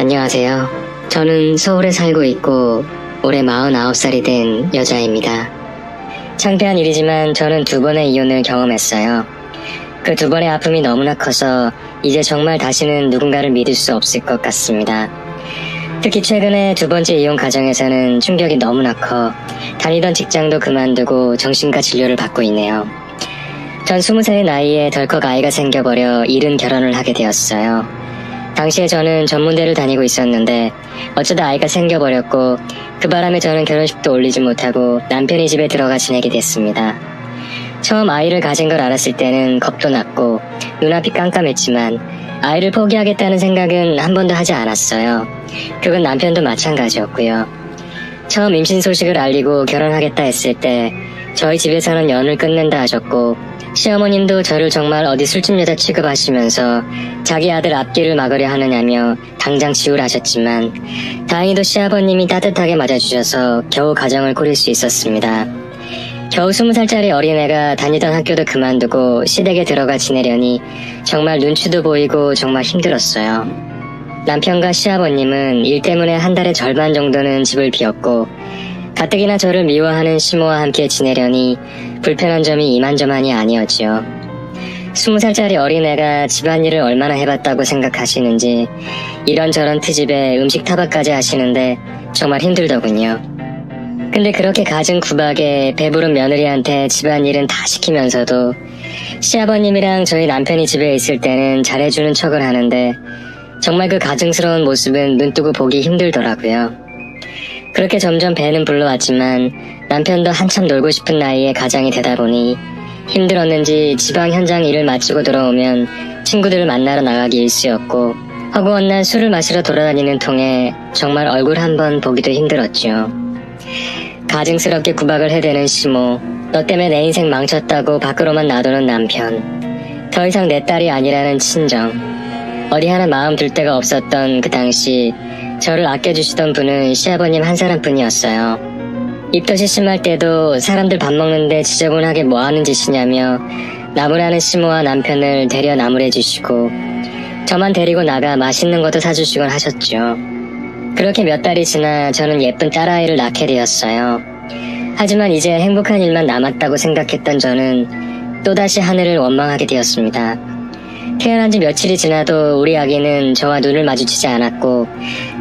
안녕하세요. 저는 서울에 살고 있고 올해 49살이 된 여자입니다. 창피한 일이지만 저는 2번의 이혼을 경험했어요. 그 2번의 아픔이 너무나 커서 이제 정말 다시는 누군가를 믿을 수 없을 것 같습니다. 특히 최근에 2번째 이혼 과정에서는 충격이 너무나 커 다니던 직장도 그만두고 정신과 진료를 받고 있네요. 전 20살의 나이에 덜컥 아이가 생겨버려 이른 결혼을 하게 되었어요. 당시에 저는 전문대를 다니고 있었는데 어쩌다 아이가 생겨버렸고 그 바람에 저는 결혼식도 올리지 못하고 남편이 집에 들어가 지내게 됐습니다. 처음 아이를 가진 걸 알았을 때는 겁도 났고 눈앞이 깜깜했지만 아이를 포기하겠다는 생각은 한 번도 하지 않았어요. 그건 남편도 마찬가지였고요. 처음 임신 소식을 알리고 결혼하겠다 했을 때 저희 집에서는 연을 끝낸다 하셨고 시어머님도 저를 정말 어디 술집 여자 취급하시면서 자기 아들 앞길을 막으려 하느냐며 당장 지우라셨지만 다행히도 시아버님이 따뜻하게 맞아주셔서 겨우 가정을 꾸릴 수 있었습니다. 겨우 20살짜리 어린애가 다니던 학교도 그만두고 시댁에 들어가 지내려니 정말 눈치도 보이고 정말 힘들었어요. 남편과 시아버님은 일 때문에 한 달의 절반 정도는 집을 비웠고 가뜩이나 저를 미워하는 시모와 함께 지내려니 불편한 점이 이만저만이 아니었지요. 20살짜리 어린애가 집안일을 얼마나 해봤다고 생각하시는지 이런저런 트집에 음식 타박까지 하시는데 정말 힘들더군요. 근데 그렇게 갖은 구박에 배부른 며느리한테 집안일은 다 시키면서도 시아버님이랑 저희 남편이 집에 있을 때는 잘해주는 척을 하는데 정말 그 가증스러운 모습은 눈뜨고 보기 힘들더라고요. 그렇게 점점 배는 불러왔지만 남편도 한참 놀고 싶은 나이에 가장이 되다 보니 힘들었는지 지방 현장 일을 마치고 돌아오면 친구들을 만나러 나가기 일쑤였고 허구한 날 술을 마시러 돌아다니는 통에 정말 얼굴 한번 보기도 힘들었죠. 가증스럽게 구박을 해대는 시모, 너 때문에 내 인생 망쳤다고 밖으로만 놔두는 남편, 더 이상 내 딸이 아니라는 친정, 어디 하나 마음 둘 데가 없었던 그 당시 저를 아껴주시던 분은 시아버님 한 사람뿐이었어요. 입덧이 심할 때도 사람들 밥 먹는데 지저분하게 뭐하는 짓이냐며 나무라는 시모와 남편을 데려 나무래주시고 저만 데리고 나가 맛있는 것도 사주시곤 하셨죠. 그렇게 몇 달이 지나 저는 예쁜 딸아이를 낳게 되었어요. 하지만 이제 행복한 일만 남았다고 생각했던 저는 또다시 하늘을 원망하게 되었습니다. 태어난 지 며칠이 지나도 우리 아기는 저와 눈을 마주치지 않았고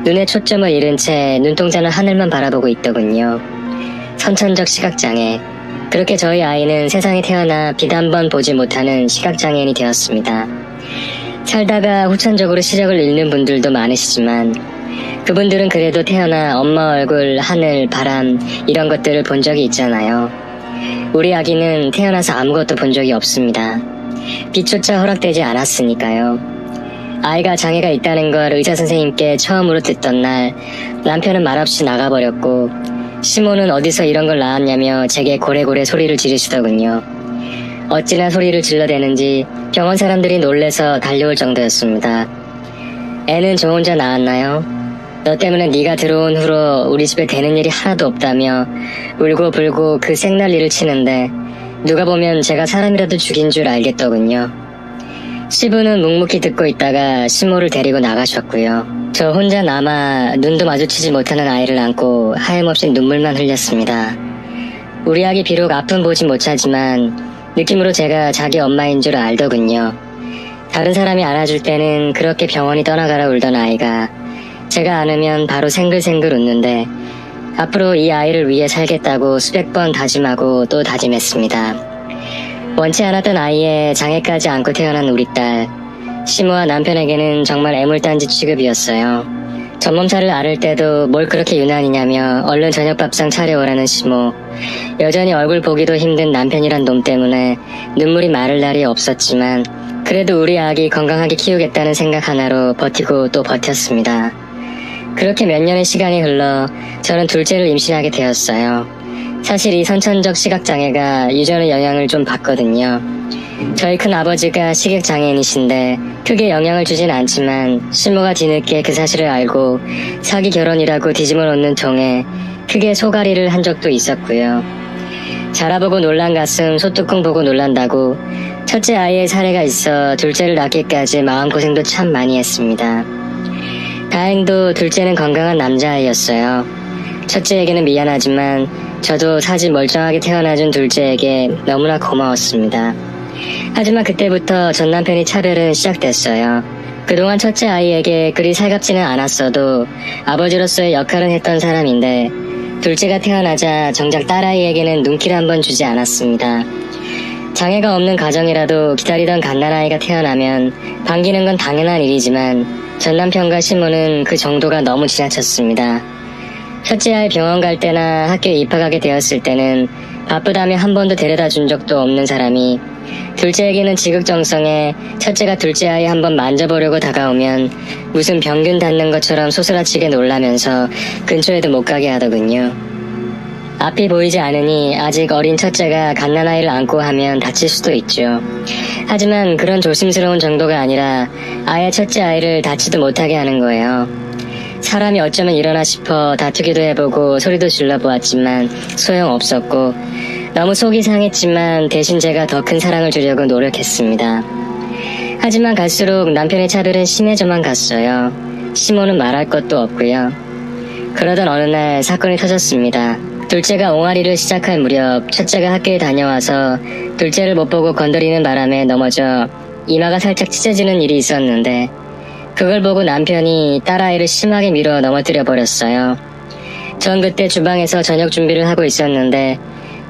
눈에 초점을 잃은 채 눈동자는 하늘만 바라보고 있더군요. 선천적 시각장애. 그렇게 저희 아이는 세상에 태어나 빛 한 번 보지 못하는 시각장애인이 되었습니다. 살다가 후천적으로 시력을 잃는 분들도 많으시지만 그분들은 그래도 태어나 엄마 얼굴, 하늘, 바람 이런 것들을 본 적이 있잖아요. 우리 아기는 태어나서 아무것도 본 적이 없습니다. 빛조차 허락되지 않았으니까요. 아이가 장애가 있다는 걸 의사선생님께 처음으로 듣던 날 남편은 말없이 나가버렸고 시모는 어디서 이런 걸 낳았냐며 제게 고래고래 소리를 지르시더군요. 어찌나 소리를 질러대는지 병원 사람들이 놀래서 달려올 정도였습니다. 애는 저 혼자 낳았나요? 너 때문에 네가 들어온 후로 우리 집에 되는 일이 하나도 없다며 울고 불고 그 생난리를 치는데 누가 보면 제가 사람이라도 죽인 줄 알겠더군요. 시부는 묵묵히 듣고 있다가 시모를 데리고 나가셨고요. 저 혼자 남아 눈도 마주치지 못하는 아이를 안고 하염없이 눈물만 흘렸습니다. 우리 아기 비록 아픔 보지 못하지만 느낌으로 제가 자기 엄마인 줄 알더군요. 다른 사람이 안아줄 때는 그렇게 병원이 떠나가라 울던 아이가 제가 안으면 바로 생글생글 웃는데 앞으로 이 아이를 위해 살겠다고 수백 번 다짐하고 또 다짐했습니다. 원치 않았던 아이의 장애까지 안고 태어난 우리 딸 시모와 남편에게는 정말 애물단지 취급이었어요. 전몸살을 앓을 때도 뭘 그렇게 유난이냐며 얼른 저녁밥상 차려오라는 시모, 여전히 얼굴 보기도 힘든 남편이란 놈 때문에 눈물이 마를 날이 없었지만 그래도 우리 아기 건강하게 키우겠다는 생각 하나로 버티고 또 버텼습니다. 그렇게 몇 년의 시간이 흘러 저는 둘째를 임신하게 되었어요. 사실 이 선천적 시각장애가 유전의 영향을 좀 받거든요. 저희 큰아버지가 시각장애인이신데 크게 영향을 주진 않지만 시모가 뒤늦게 그 사실을 알고 사기 결혼이라고 뒤집어 놓는 통에 크게 소가리를 한 적도 있었고요. 자라보고 놀란 가슴 소뚜껑 보고 놀란다고 첫째 아이의 사례가 있어 둘째를 낳기까지 마음고생도 참 많이 했습니다. 다행히도 둘째는 건강한 남자아이였어요. 첫째에게는 미안하지만 저도 사지 멀쩡하게 태어나준 둘째에게 너무나 고마웠습니다. 하지만 그때부터 전 남편이 차별은 시작됐어요. 그동안 첫째 아이에게 그리 살갑지는 않았어도 아버지로서의 역할은 했던 사람인데 둘째가 태어나자 정작 딸아이에게는 눈길 한 번 주지 않았습니다. 장애가 없는 가정이라도 기다리던 갓난아이가 태어나면 반기는 건 당연한 일이지만 전 남편과 시모는 그 정도가 너무 지나쳤습니다. 첫째 아이 병원 갈 때나 학교에 입학하게 되었을 때는 바쁘다며 한 번도 데려다 준 적도 없는 사람이 둘째에게는 지극정성에 첫째가 둘째 아이 한번 만져보려고 다가오면 무슨 병균 닿는 것처럼 소스라치게 놀라면서 근처에도 못 가게 하더군요. 앞이 보이지 않으니 아직 어린 첫째가 갓난아이를 안고 하면 다칠 수도 있죠. 하지만 그런 조심스러운 정도가 아니라 아예 첫째 아이를 다치도 못하게 하는 거예요. 사람이 어쩌면 이러나 싶어 다투기도 해보고 소리도 질러보았지만 소용없었고 너무 속이 상했지만 대신 제가 더 큰 사랑을 주려고 노력했습니다. 하지만 갈수록 남편의 차별은 심해져만 갔어요. 시모는 말할 것도 없고요. 그러던 어느 날 사건이 터졌습니다. 둘째가 옹알이를 시작할 무렵 첫째가 학교에 다녀와서 둘째를 못 보고 건드리는 바람에 넘어져 이마가 살짝 찢어지는 일이 있었는데 그걸 보고 남편이 딸아이를 심하게 밀어 넘어뜨려 버렸어요. 전 그때 주방에서 저녁 준비를 하고 있었는데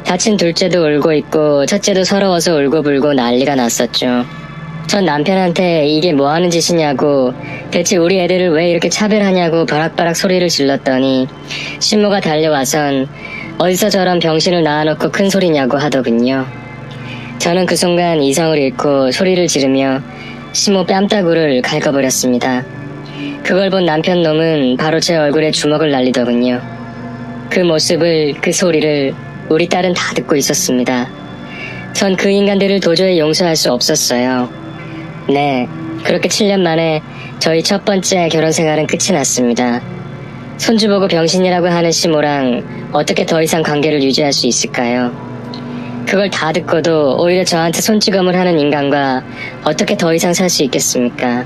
다친 둘째도 울고 있고 첫째도 서러워서 울고불고 난리가 났었죠. 전 남편한테 이게 뭐하는 짓이냐고 대체 우리 애들을 왜 이렇게 차별하냐고 벼락벼락 소리를 질렀더니 신모가 달려와선 어디서 저런 병신을 낳아놓고 큰 소리냐고 하더군요. 저는 그 순간 이성을 잃고 소리를 지르며 시모 뺨따구를 갉아버렸습니다. 그걸 본 남편 놈은 바로 제 얼굴에 주먹을 날리더군요. 그 모습을, 그 소리를 우리 딸은 다 듣고 있었습니다. 전 그 인간들을 도저히 용서할 수 없었어요. 네, 그렇게 7년 만에 저희 첫 번째 결혼 생활은 끝이 났습니다. 손주보고 병신이라고 하는 시모랑 어떻게 더 이상 관계를 유지할 수 있을까요? 그걸 다 듣고도 오히려 저한테 손찌검을 하는 인간과 어떻게 더 이상 살 수 있겠습니까?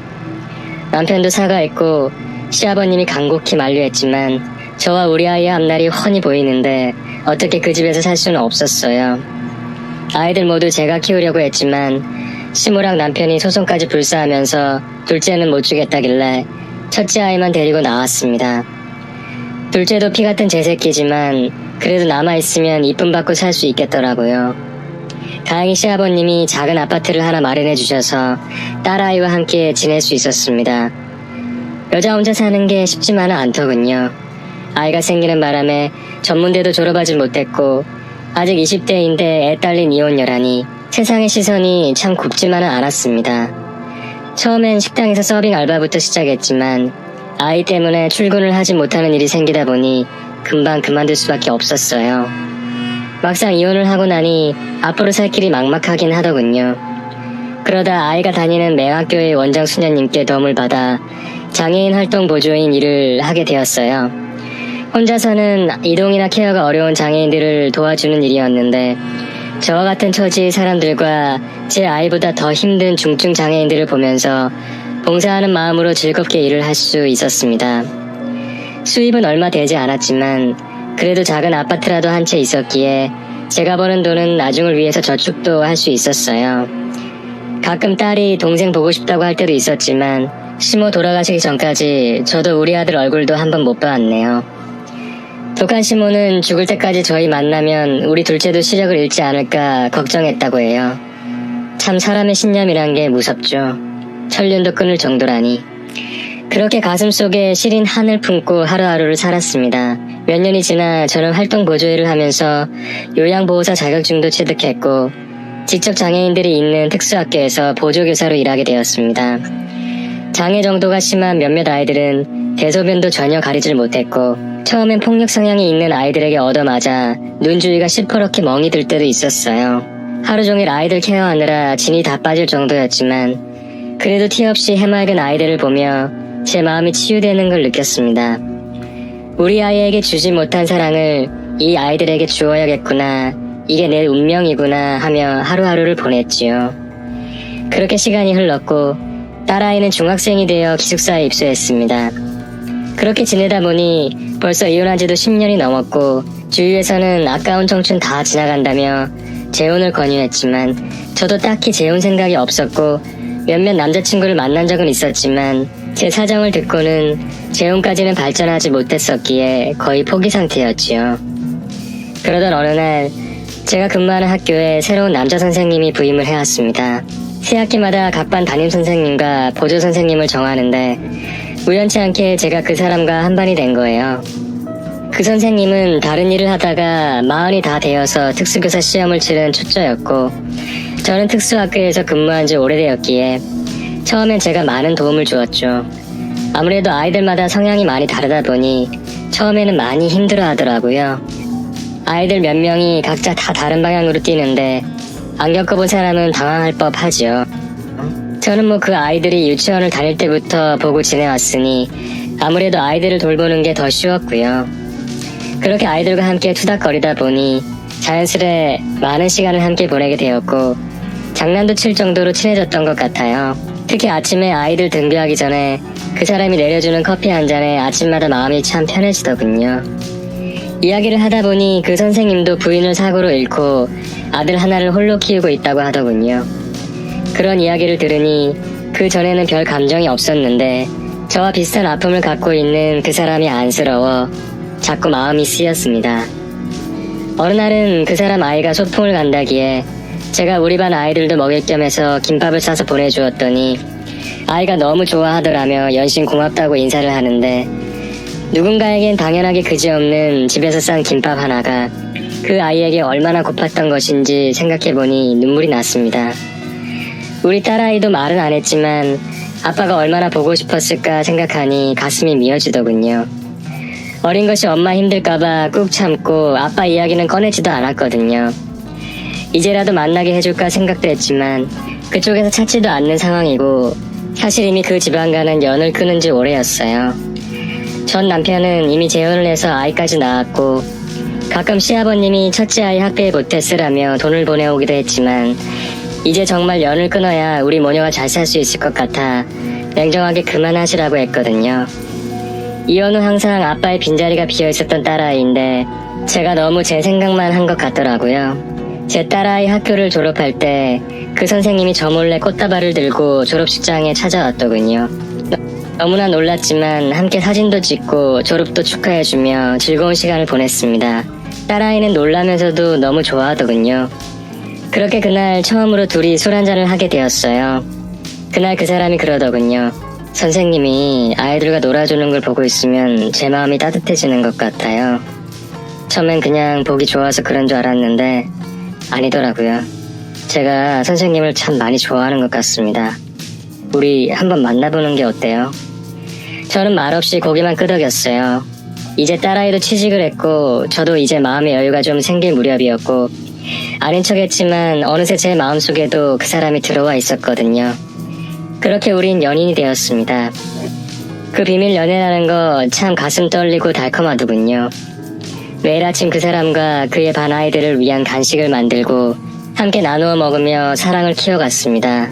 남편도 사과했고 시아버님이 간곡히 만류했지만 저와 우리 아이의 앞날이 훤히 보이는데 어떻게 그 집에서 살 수는 없었어요. 아이들 모두 제가 키우려고 했지만 시모랑 남편이 소송까지 불사하면서 둘째는 못 주겠다길래 첫째 아이만 데리고 나왔습니다. 둘째도 피 같은 제 새끼지만 그래도 남아있으면 이쁨 받고 살 수 있겠더라고요. 다행히 시아버님이 작은 아파트를 하나 마련해 주셔서 딸아이와 함께 지낼 수 있었습니다. 여자 혼자 사는 게 쉽지만은 않더군요. 아이가 생기는 바람에 전문대도 졸업하지 못했고 아직 20대인데 애 딸린 이혼녀라니 세상의 시선이 참 곱지만은 않았습니다. 처음엔 식당에서 서빙 알바부터 시작했지만 아이 때문에 출근을 하지 못하는 일이 생기다 보니 금방 그만둘 수밖에 없었어요. 막상 이혼을 하고 나니 앞으로 살 길이 막막하긴 하더군요. 그러다 아이가 다니는 맹학교의 원장 수녀님께 도움을 받아 장애인 활동 보조인 일을 하게 되었어요. 혼자서는 이동이나 케어가 어려운 장애인들을 도와주는 일이었는데 저와 같은 처지의 사람들과 제 아이보다 더 힘든 중증 장애인들을 보면서 봉사하는 마음으로 즐겁게 일을 할 수 있었습니다. 수입은 얼마 되지 않았지만 그래도 작은 아파트라도 한 채 있었기에 제가 버는 돈은 나중을 위해서 저축도 할 수 있었어요. 가끔 딸이 동생 보고 싶다고 할 때도 있었지만 시모 돌아가시기 전까지 저도 우리 아들 얼굴도 한 번 못 봤네요. 독한 시모는 죽을 때까지 저희 만나면 우리 둘째도 시력을 잃지 않을까 걱정했다고 해요. 참 사람의 신념이란 게 무섭죠. 천륜도 끊을 정도라니. 그렇게 가슴속에 시린 한을 품고 하루하루를 살았습니다. 몇 년이 지나 저는 활동 보조일을 하면서 요양보호사 자격증도 취득했고 지적 장애인들이 있는 특수학교에서 보조교사로 일하게 되었습니다. 장애 정도가 심한 몇몇 아이들은 대소변도 전혀 가리질 못했고 처음엔 폭력 성향이 있는 아이들에게 얻어맞아 눈 주위가 시퍼렇게 멍이 들 때도 있었어요. 하루 종일 아이들 케어하느라 진이 다 빠질 정도였지만 그래도 티 없이 해맑은 아이들을 보며 제 마음이 치유되는 걸 느꼈습니다. 우리 아이에게 주지 못한 사랑을 이 아이들에게 주어야겠구나, 이게 내 운명이구나 하며 하루하루를 보냈지요. 그렇게 시간이 흘렀고 딸아이는 중학생이 되어 기숙사에 입소했습니다. 그렇게 지내다 보니 벌써 이혼한 지도 10년이 넘었고 주위에서는 아까운 청춘 다 지나간다며 재혼을 권유했지만 저도 딱히 재혼 생각이 없었고 몇몇 남자친구를 만난 적은 있었지만 제 사정을 듣고는 재혼까지는 발전하지 못했었기에 거의 포기 상태였지요. 그러던 어느 날 제가 근무하는 학교에 새로운 남자 선생님이 부임을 해왔습니다. 새 학기마다 각 반 담임 선생님과 보조 선생님을 정하는데 우연치 않게 제가 그 사람과 한 반이 된 거예요. 그 선생님은 다른 일을 하다가 40이 다 되어서 특수교사 시험을 치른 초짜였고 저는 특수학교에서 근무한 지 오래되었기에 처음엔 제가 많은 도움을 주었죠. 아무래도 아이들마다 성향이 많이 다르다 보니 처음에는 많이 힘들어 하더라고요. 아이들 몇 명이 각자 다 다른 방향으로 뛰는데 안 겪어본 사람은 당황할 법하지요. 저는 그 아이들이 유치원을 다닐 때부터 보고 지내왔으니 아무래도 아이들을 돌보는 게 더 쉬웠고요. 그렇게 아이들과 함께 투닥거리다 보니 자연스레 많은 시간을 함께 보내게 되었고 장난도 칠 정도로 친해졌던 것 같아요. 특히 아침에 아이들 등교하기 전에 그 사람이 내려주는 커피 한 잔에 아침마다 마음이 참 편해지더군요. 이야기를 하다 보니 그 선생님도 부인을 사고로 잃고 아들 하나를 홀로 키우고 있다고 하더군요. 그런 이야기를 들으니 그 전에는 별 감정이 없었는데 저와 비슷한 아픔을 갖고 있는 그 사람이 안쓰러워 자꾸 마음이 쓰였습니다. 어느 날은 그 사람 아이가 소풍을 간다기에 제가 우리 반 아이들도 먹일 겸 해서 김밥을 싸서 보내주었더니 아이가 너무 좋아하더라며 연신 고맙다고 인사를 하는데 누군가에겐 당연하게 그지없는 집에서 싼 김밥 하나가 그 아이에게 얼마나 고팠던 것인지 생각해보니 눈물이 났습니다. 우리 딸아이도 말은 안 했지만 아빠가 얼마나 보고 싶었을까 생각하니 가슴이 미어지더군요. 어린 것이 엄마 힘들까봐 꾹 참고 아빠 이야기는 꺼내지도 않았거든요. 이제라도 만나게 해줄까 생각도 했지만 그쪽에서 찾지도 않는 상황이고 사실 이미 그 집안과는 연을 끊은 지 오래였어요. 전 남편은 이미 재혼을 해서 아이까지 낳았고 가끔 시아버님이 첫째 아이 학비에 보태쓰라며 돈을 보내오기도 했지만 이제 정말 연을 끊어야 우리 모녀가 잘 살 수 있을 것 같아 냉정하게 그만하시라고 했거든요. 이혼 후 항상 아빠의 빈자리가 비어있었던 딸아이인데 제가 너무 제 생각만 한 것 같더라고요. 제 딸아이 학교를 졸업할 때 그 선생님이 저 몰래 꽃다발을 들고 졸업식장에 찾아왔더군요. 너무나 놀랐지만 함께 사진도 찍고 졸업도 축하해주며 즐거운 시간을 보냈습니다. 딸아이는 놀라면서도 너무 좋아하더군요. 그렇게 그날 처음으로 둘이 술 한잔을 하게 되었어요. 그날 그 사람이 그러더군요. 선생님이 아이들과 놀아주는 걸 보고 있으면 제 마음이 따뜻해지는 것 같아요. 처음엔 그냥 보기 좋아서 그런 줄 알았는데 아니더라고요. 제가 선생님을 참 많이 좋아하는 것 같습니다. 우리 한번 만나보는 게 어때요? 저는 말없이 고개만 끄덕였어요. 이제 딸아이도 취직을 했고 저도 이제 마음의 여유가 좀 생길 무렵이었고 아닌 척했지만 어느새 제 마음속에도 그 사람이 들어와 있었거든요. 그렇게 우린 연인이 되었습니다. 그 비밀 연애라는 거 참 가슴 떨리고 달콤하더군요. 매일 아침 그 사람과 그의 반 아이들을 위한 간식을 만들고 함께 나누어 먹으며 사랑을 키워갔습니다.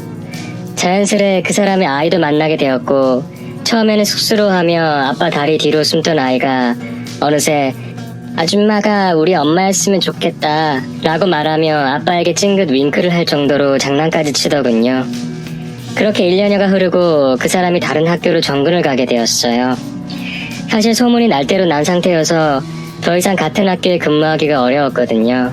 자연스레 그 사람의 아이도 만나게 되었고 처음에는 쑥스러워하며 아빠 다리 뒤로 숨던 아이가 어느새 아줌마가 우리 엄마였으면 좋겠다 라고 말하며 아빠에게 찡긋 윙크를 할 정도로 장난까지 치더군요. 그렇게 1년여가 흐르고 그 사람이 다른 학교로 전근을 가게 되었어요. 사실 소문이 날대로 난 상태여서 더 이상 같은 학교에 근무하기가 어려웠거든요.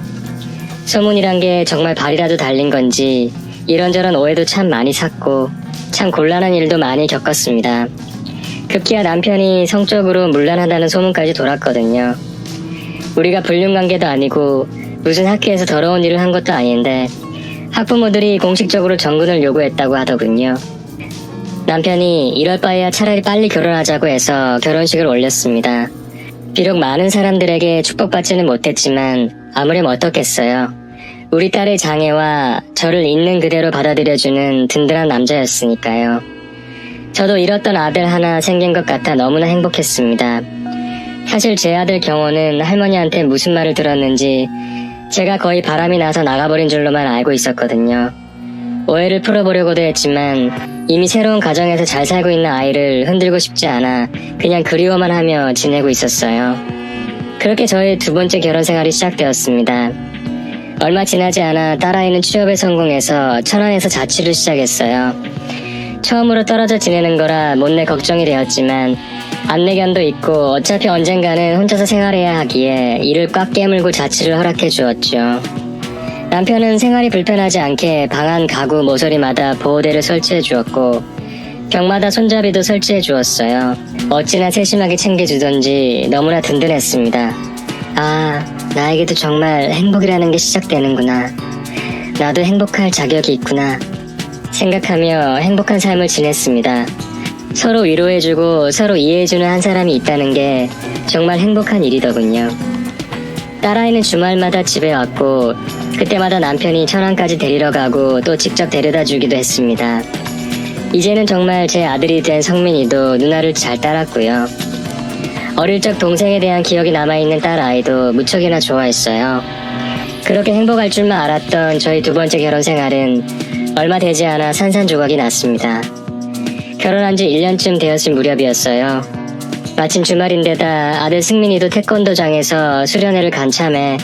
소문이란 게 정말 발이라도 달린 건지 이런저런 오해도 참 많이 샀고 참 곤란한 일도 많이 겪었습니다. 급기야 남편이 성적으로 문란하다는 소문까지 돌았거든요. 우리가 불륜관계도 아니고 무슨 학교에서 더러운 일을 한 것도 아닌데 학부모들이 공식적으로 전근을 요구했다고 하더군요. 남편이 이럴 바에야 차라리 빨리 결혼하자고 해서 결혼식을 올렸습니다. 비록 많은 사람들에게 축복받지는 못했지만 아무렴 어떻겠어요. 우리 딸의 장애와 저를 있는 그대로 받아들여주는 든든한 남자였으니까요. 저도 잃었던 아들 하나 생긴 것 같아 너무나 행복했습니다. 사실 제 아들 경호는 할머니한테 무슨 말을 들었는지 제가 거의 바람이 나서 나가버린 줄로만 알고 있었거든요. 오해를 풀어보려고도 했지만 이미 새로운 가정에서 잘 살고 있는 아이를 흔들고 싶지 않아 그냥 그리워만 하며 지내고 있었어요. 그렇게 저의 두 번째 결혼 생활이 시작되었습니다. 얼마 지나지 않아 딸아이는 취업에 성공해서 천안에서 자취를 시작했어요. 처음으로 떨어져 지내는 거라 못내 걱정이 되었지만 안내견도 있고 어차피 언젠가는 혼자서 생활해야 하기에 이를 꽉 깨물고 자취를 허락해 주었죠. 남편은 생활이 불편하지 않게 방 안 가구 모서리마다 보호대를 설치해 주었고 벽마다 손잡이도 설치해 주었어요. 어찌나 세심하게 챙겨주던지 너무나 든든했습니다. 아, 나에게도 정말 행복이라는 게 시작되는구나. 나도 행복할 자격이 있구나. 생각하며 행복한 삶을 지냈습니다. 서로 위로해주고 서로 이해해주는 한 사람이 있다는 게 정말 행복한 일이더군요. 딸아이는 주말마다 집에 왔고 그때마다 남편이 천안까지 데리러 가고 또 직접 데려다 주기도 했습니다. 이제는 정말 제 아들이 된 성민이도 누나를 잘 따랐고요. 어릴 적 동생에 대한 기억이 남아있는 딸아이도 무척이나 좋아했어요. 그렇게 행복할 줄만 알았던 저희 두 번째 결혼 생활은 얼마 되지 않아 산산조각이 났습니다. 결혼한 지 1년쯤 되었을 무렵이었어요. 마침 주말인데다 아들 승민이도 태권도장에서 수련회를 간 참에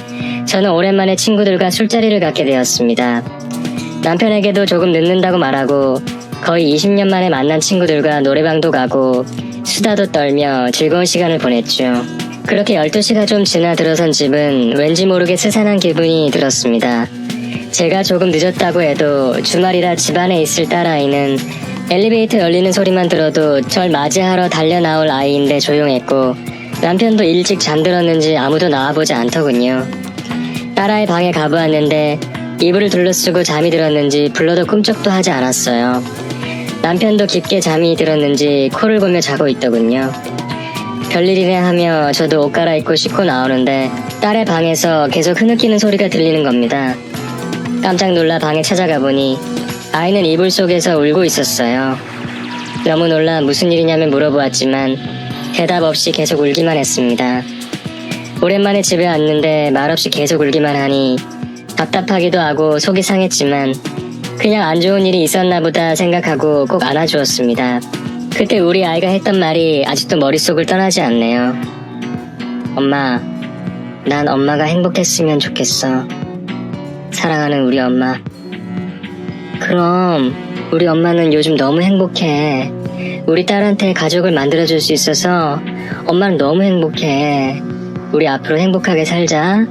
저는 오랜만에 친구들과 술자리를 갖게 되었습니다. 남편에게도 조금 늦는다고 말하고 거의 20년 만에 만난 친구들과 노래방도 가고 수다도 떨며 즐거운 시간을 보냈죠. 그렇게 12시가 좀 지나 들어선 집은 왠지 모르게 스산한 기분이 들었습니다. 제가 조금 늦었다고 해도 주말이라 집 안에 있을 딸아이는 엘리베이터 열리는 소리만 들어도 절 맞이하러 달려나올 아이인데 조용했고 남편도 일찍 잠들었는지 아무도 나와보지 않더군요. 딸아이 방에 가보았는데 이불을 둘러쓰고 잠이 들었는지 불러도 꿈쩍도 하지 않았어요. 남편도 깊게 잠이 들었는지 코를 골며 자고 있더군요. 별일이네 하며 저도 옷 갈아입고 씻고 나오는데 딸의 방에서 계속 흐느끼는 소리가 들리는 겁니다. 깜짝 놀라 방에 찾아가 보니 아이는 이불 속에서 울고 있었어요. 너무 놀라 무슨 일이냐며 물어보았지만 대답 없이 계속 울기만 했습니다. 오랜만에 집에 왔는데 말없이 계속 울기만 하니 답답하기도 하고 속이 상했지만 그냥 안 좋은 일이 있었나 보다 생각하고 꼭 안아주었습니다. 그때 우리 아이가 했던 말이 아직도 머릿속을 떠나지 않네요. 엄마, 난 엄마가 행복했으면 좋겠어. 사랑하는 우리 엄마. 그럼 우리 엄마는 요즘 너무 행복해. 우리 딸한테 가족을 만들어줄 수 있어서 엄마는 너무 행복해. 우리 앞으로 행복하게 살자.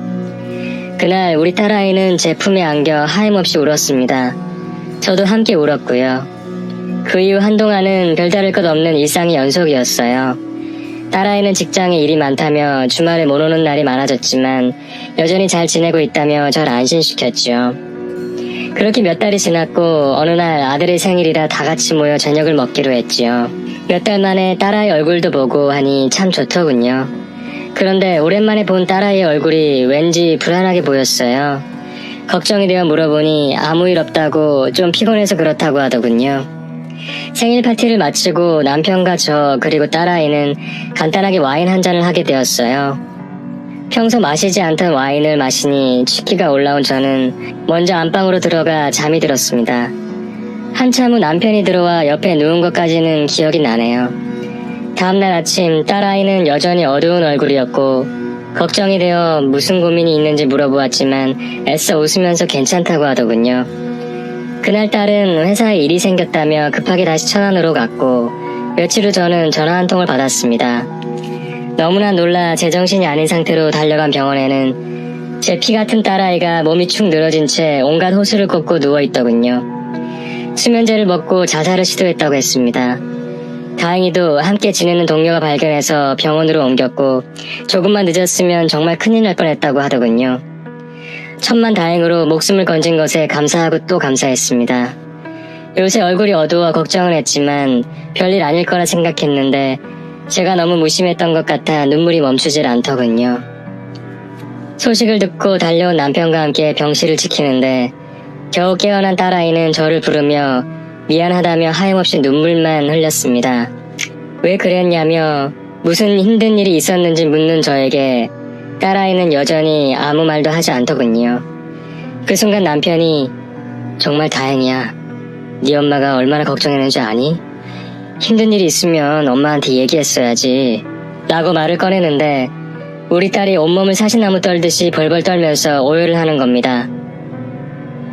그날 우리 딸아이는 제 품에 안겨 하염없이 울었습니다. 저도 함께 울었고요. 그 이후 한동안은 별다를 것 없는 일상의 연속이었어요. 딸아이는 직장에 일이 많다며 주말에 못 오는 날이 많아졌지만 여전히 잘 지내고 있다며 절 안심시켰죠. 그렇게 몇 달이 지났고 어느 날 아들의 생일이라 다 같이 모여 저녁을 먹기로 했지요. 몇 달 만에 딸아이 얼굴도 보고 하니 참 좋더군요. 그런데 오랜만에 본 딸아이의 얼굴이 왠지 불안하게 보였어요. 걱정이 되어 물어보니 아무 일 없다고 좀 피곤해서 그렇다고 하더군요. 생일 파티를 마치고 남편과 저 그리고 딸아이는 간단하게 와인 한 잔을 하게 되었어요. 평소 마시지 않던 와인을 마시니 취기가 올라온 저는 먼저 안방으로 들어가 잠이 들었습니다. 한참 후 남편이 들어와 옆에 누운 것까지는 기억이 나네요. 다음날 아침 딸아이는 여전히 어두운 얼굴이었고 걱정이 되어 무슨 고민이 있는지 물어보았지만 애써 웃으면서 괜찮다고 하더군요. 그날 딸은 회사에 일이 생겼다며 급하게 다시 천안으로 갔고 며칠 후 저는 전화 한 통을 받았습니다. 너무나 놀라 제정신이 아닌 상태로 달려간 병원에는 제 피 같은 딸아이가 몸이 축 늘어진 채 온갖 호수를 꽂고 누워있더군요. 수면제를 먹고 자살을 시도했다고 했습니다. 다행히도 함께 지내는 동료가 발견해서 병원으로 옮겼고 조금만 늦었으면 정말 큰일 날 뻔했다고 하더군요. 천만다행으로 목숨을 건진 것에 감사하고 또 감사했습니다. 요새 얼굴이 어두워 걱정을 했지만 별일 아닐 거라 생각했는데 제가 너무 무심했던 것 같아 눈물이 멈추질 않더군요. 소식을 듣고 달려온 남편과 함께 병실을 지키는데 겨우 깨어난 딸아이는 저를 부르며 미안하다며 하염없이 눈물만 흘렸습니다. 왜 그랬냐며 무슨 힘든 일이 있었는지 묻는 저에게 딸아이는 여전히 아무 말도 하지 않더군요. 그 순간 남편이 정말 다행이야. 네 엄마가 얼마나 걱정했는지 아니? 힘든 일이 있으면 엄마한테 얘기했어야지. 라고 말을 꺼내는데 우리 딸이 온몸을 사시나무 떨듯이 벌벌 떨면서 오열을 하는 겁니다.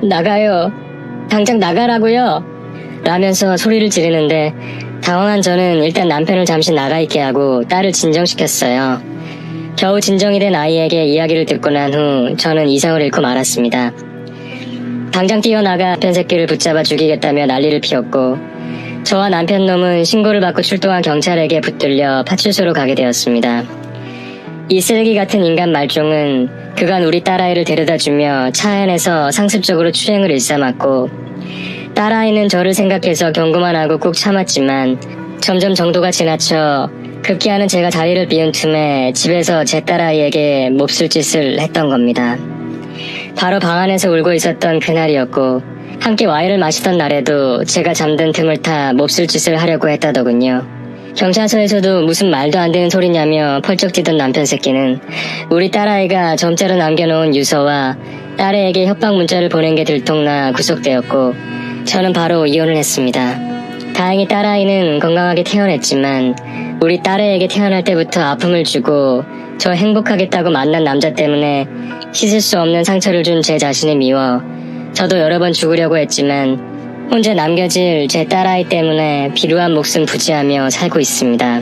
나가요. 당장 나가라고요. 라면서 소리를 지르는데 당황한 저는 일단 남편을 잠시 나가 있게 하고 딸을 진정시켰어요. 겨우 진정이 된 아이에게 이야기를 듣고 난 후 저는 이성을 잃고 말았습니다. 당장 뛰어나가 남편 새끼를 붙잡아 죽이겠다며 난리를 피웠고 저와 남편 놈은 신고를 받고 출동한 경찰에게 붙들려 파출소로 가게 되었습니다. 이 쓰레기 같은 인간 말종은 그간 우리 딸아이를 데려다주며 차 안에서 상습적으로 추행을 일삼았고 딸아이는 저를 생각해서 경고만 하고 꾹 참았지만 점점 정도가 지나쳐 급기야는 제가 자리를 비운 틈에 집에서 제 딸아이에게 몹쓸 짓을 했던 겁니다. 바로 방 안에서 울고 있었던 그날이었고 함께 와인을 마시던 날에도 제가 잠든 틈을 타 몹쓸 짓을 하려고 했다더군요. 경찰서에서도 무슨 말도 안 되는 소리냐며 펄쩍 뛰던 남편 새끼는 우리 딸아이가 점자로 남겨놓은 유서와 딸애에게 협박 문자를 보낸 게 들통나 구속되었고 저는 바로 이혼을 했습니다. 다행히 딸아이는 건강하게 태어났지만 우리 딸애에게 태어날 때부터 아픔을 주고 저 행복하겠다고 만난 남자 때문에 씻을 수 없는 상처를 준 제 자신이 미워 저도 여러 번 죽으려고 했지만 혼자 남겨질 제 딸아이 때문에 비루한 목숨 부지하며 살고 있습니다.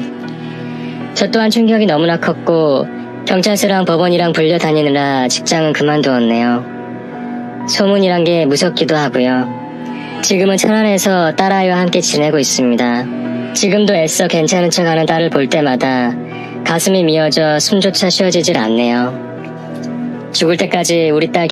저 또한 충격이 너무나 컸고 경찰서랑 법원이랑 불려 다니느라 직장은 그만두었네요. 소문이란 게 무섭기도 하고요. 지금은 천안에서 딸아이와 함께 지내고 있습니다. 지금도 애써 괜찮은 척하는 딸을 볼 때마다 가슴이 미어져 숨조차 쉬어지질 않네요. 죽을 때까지 우리 딸